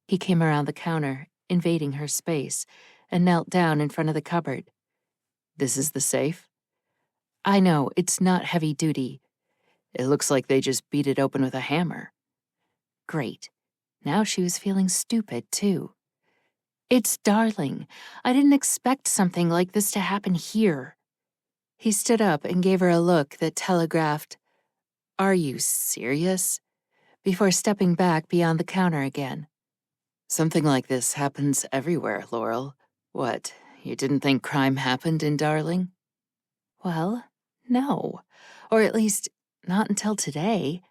He came around the counter, invading her space, and knelt down in front of the cupboard. This is the safe? I know, it's not heavy duty. It looks like they just beat it open with a hammer. Great. Now she was feeling stupid, too. It's Darling. I didn't expect something like this to happen here. He stood up and gave her a look that telegraphed, "Are you serious?" before stepping back beyond the counter again. Something like this happens everywhere, Laurel. What, you didn't think crime happened in Darling? Well, no. Or at least, not until today.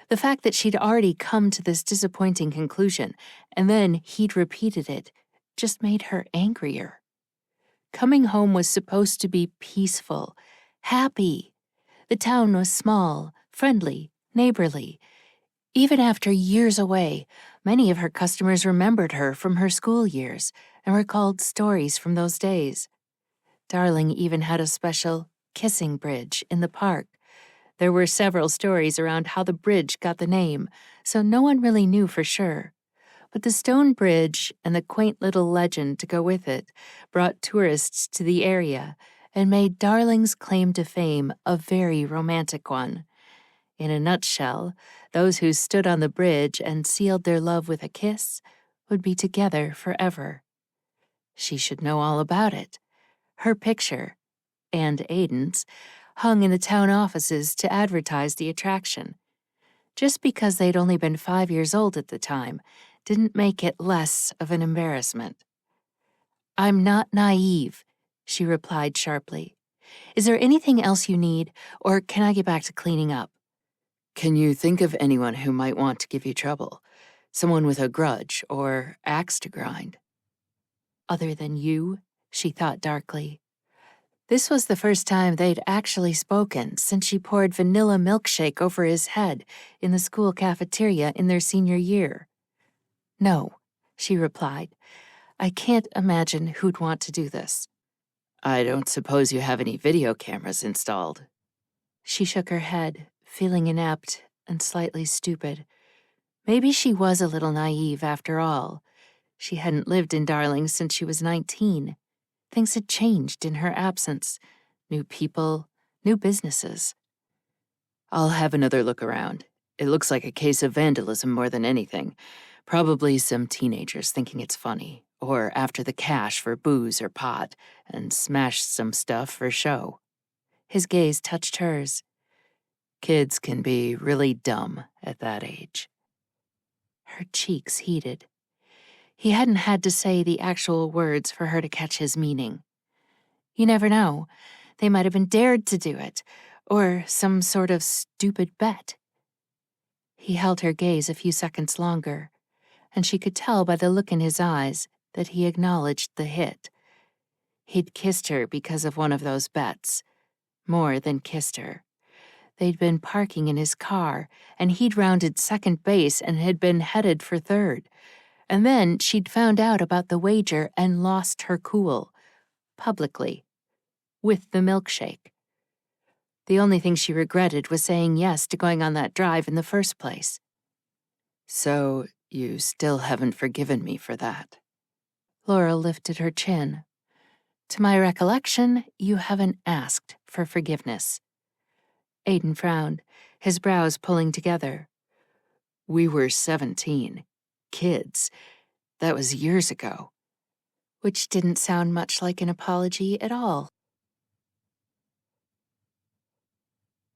The fact that she'd already come to this disappointing conclusion, and then he'd repeated it, just made her angrier. Coming home was supposed to be peaceful, happy. The town was small, friendly, neighborly. Even after years away, many of her customers remembered her from her school years and recalled stories from those days. Darling even had a special kissing bridge in the park. There were several stories around how the bridge got the name, so no one really knew for sure. But the stone bridge and the quaint little legend to go with it brought tourists to the area and made Darling's claim to fame a very romantic one. In a nutshell, those who stood on the bridge and sealed their love with a kiss would be together forever. She should know all about it. Her picture, and Aiden's, hung in the town offices to advertise the attraction. Just because they'd only been 5 years old at the time didn't make it less of an embarrassment. "I'm not naive," she replied sharply. "Is there anything else you need, or can I get back to cleaning up?" Can you think of anyone who might want to give you trouble? Someone with a grudge or axe to grind? Other than you, she thought darkly. This was the first time they'd actually spoken since she poured vanilla milkshake over his head in the school cafeteria in their senior year. "No," she replied. "I can't imagine who'd want to do this." I don't suppose you have any video cameras installed. She shook her head, feeling inept and slightly stupid. Maybe she was a little naive after all. She hadn't lived in Darling since she was 19. Things had changed in her absence. New people, new businesses. I'll have another look around. It looks like a case of vandalism more than anything. Probably some teenagers thinking it's funny, or after the cash for booze or pot, and smashed some stuff for show. His gaze touched hers. Kids can be really dumb at that age. Her cheeks heated. He hadn't had to say the actual words for her to catch his meaning. You never know. They might have been dared to do it, or some sort of stupid bet. He held her gaze a few seconds longer, and she could tell by the look in his eyes that he acknowledged the hit. He'd kissed her because of one of those bets. More than kissed her. They'd been parking in his car, and he'd rounded second base and had been headed for third. And then she'd found out about the wager and lost her cool. Publicly. With the milkshake. The only thing she regretted was saying yes to going on that drive in the first place. So, you still haven't forgiven me for that? Laurel lifted her chin. To my recollection, you haven't asked for forgiveness. Aiden frowned, his brows pulling together. We were 17. Kids. That was years ago. Which didn't sound much like an apology at all.